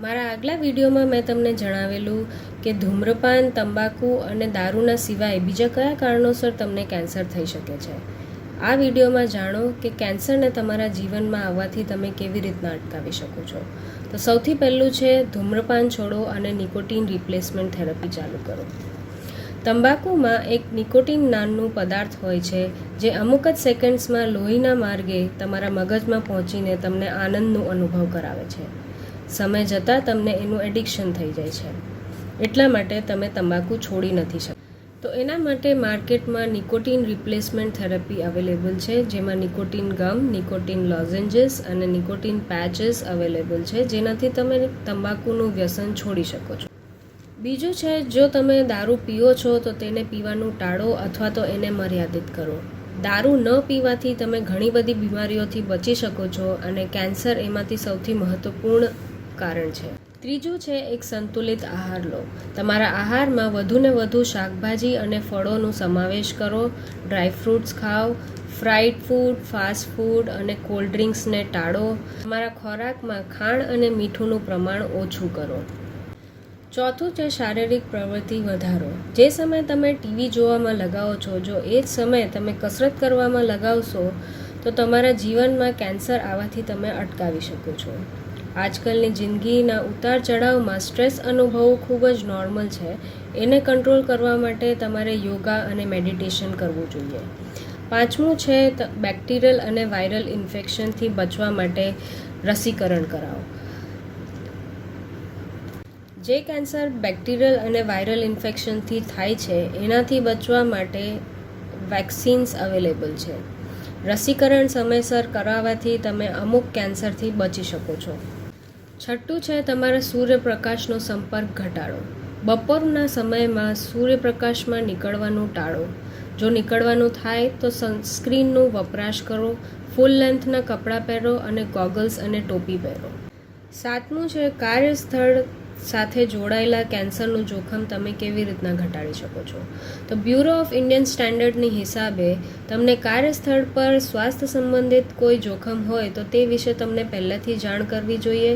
મારા આગલા વિડીયોમાં મેં તમને જણાવેલું કે ધૂમ્રપાન, તંબાકુ અને દારૂના સિવાય બીજા કયા કારણોસર તમને કેન્સર થઈ શકે છે. આ વિડીયોમાં જાણો કે કેન્સરને તમારા જીવનમાં આવવાથી તમે કેવી રીતના અટકાવી શકો છો. તો સૌથી પહેલું છે ધૂમ્રપાન છોડો અને નિકોટીન રિપ્લેસમેન્ટ થેરપી ચાલુ કરો. તંબાકુમાં એક નિકોટીન નામનું પદાર્થ હોય છે જે અમુક જ સેકન્ડ્સમાં લોહીના માર્ગે તમારા મગજમાં પહોંચીને તમને આનંદનો અનુભવ કરાવે છે. સમય જતાં તમને એનું એડિક્શન થઈ જાય છે, એટલા માટે તમે તંબાકુ છોડી નથી શકતા. તો એના માટે માર્કેટમાં નિકોટીન રિપ્લેસમેન્ટ થેરપી અવેલેબલ છે, જેમાં નિકોટીન ગમ, નિકોટીન લોઝેન્જીસ અને નિકોટીન પેચીસ અવેલેબલ છે, જેનાથી તમે તંબાકુનું વ્યસન છોડી શકો છો. બીજું છે, જો તમે દારૂ પીઓ છો તો તેને પીવાનું ટાળો અથવા તો એને મર્યાદિત કરો. દારૂ ન પીવાથી તમે ઘણી બધી બીમારીઓથી બચી શકો છો અને કેન્સર એમાંથી સૌથી મહત્વપૂર્ણ કારણ છે. ત્રીજું છે એક સંતુલિત આહાર લો. તમારા આહારમાં વધુને વધુ શાકભાજી અને ફળોનો સમાવેશ કરો. ડ્રાય ફ્રૂટ્સ ખાઓ. ફ્રાઈડ ફૂડ, ફાસ્ટ ફૂડ અને કોલ્ડ ડ્રિંક્સને ટાળો. તમારા ખોરાકમાં ખાંડ અને મીઠુંનું પ્રમાણ ઓછું કરો. ચોથું છે શારીરિક પ્રવૃત્તિ વધારો. જે સમય તમે ટીવી જોવામાં લગાવો છો, જો એ જ સમય તમે કસરત કરવામાં લગાવશો તો તમારા જીવનમાં કેન્સર આવવાથી તમે અટકાવી શકો છો. આજકાલની જિંદગીના ઉતાર ચઢાવમાં સ્ટ્રેસ અનુભવવું ખૂબ જ નોર્મલ છે. એને કંટ્રોલ કરવા માટે તમારે યોગા અને મેડિટેશન કરવું જોઈએ. પાંચમું છે બેક્ટેરિયલ અને વાયરલ ઇન્ફેક્શનથી બચવા માટે રસીકરણ કરાવો. જે કેન્સર બેક્ટેરિયલ અને વાયરલ ઇન્ફેક્શનથી થાય છે, એનાથી બચવા માટે વેક્સિન્સ અવેલેબલ છે. રસીકરણ સમયસર કરાવવાથી તમે અમુક કેન્સરથી બચી શકો છો. છઠ્ઠું છે તમારા સૂર્યપ્રકાશનો સંપર્ક ઘટાડો. બપોરના સમયમાં સૂર્યપ્રકાશમાં નીકળવાનું ટાળો. જો નીકળવાનું થાય તો સનસ્ક્રીનનો વપરાશ કરો. ફૂલ લેન્થના કપડાં પહેરો અને ગોગલ્સ અને ટોપી પહેરો. સાતમું છે કાર્યસ્થળ સાથે જોડાયેલા કેન્સરનું જોખમ તમે કેવી રીતના ઘટાડી શકો છો. તો બ્યુરો ઓફ ઇન્ડિયન સ્ટેન્ડર્ડની હિસાબે તમને કાર્યસ્થળ પર સ્વાસ્થ્ય સંબંધિત કોઈ જોખમ હોય તો તે વિશે તમને પહેલાંથી જાણ કરવી જોઈએ.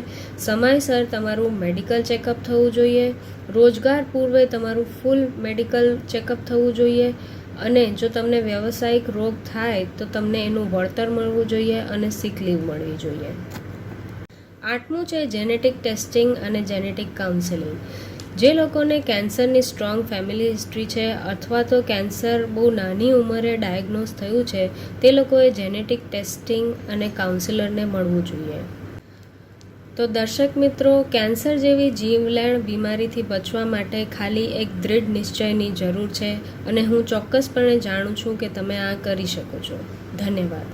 સમયસર તમારું મેડિકલ ચેકઅપ થવું જોઈએ. રોજગાર પૂર્વે તમારું ફૂલ મેડિકલ ચેકઅપ થવું જોઈએ. અને જો તમને વ્યવસાયિક રોગ થાય તો તમને એનું વળતર મળવું જોઈએ અને સિક લીવ મળવી જોઈએ. આઠમું છે જેનેટિક ટેસ્ટિંગ અને જેનેટિક કાઉન્સેલિંગ. જે લોકોને કેન્સરની સ્ટ્રોંગ ફેમિલી હિસ્ટ્રી છે અથવા તો કેન્સર બહુ નાની ઉંમરે ડાયગ્નોઝ થયું છે, તે લોકોએ જેનેટિક ટેસ્ટિંગ અને કાઉન્સેલરને મળવું જોઈએ. તો દર્શક મિત્રો, કેન્સર જેવી જીવલેણ બીમારીથી બચવા માટે ખાલી એક દૃઢ નિશ્ચયની જરૂર છે અને હું ચોક્કસપણે જાણું છું કે તમે આ કરી શકો છો. ધન્યવાદ.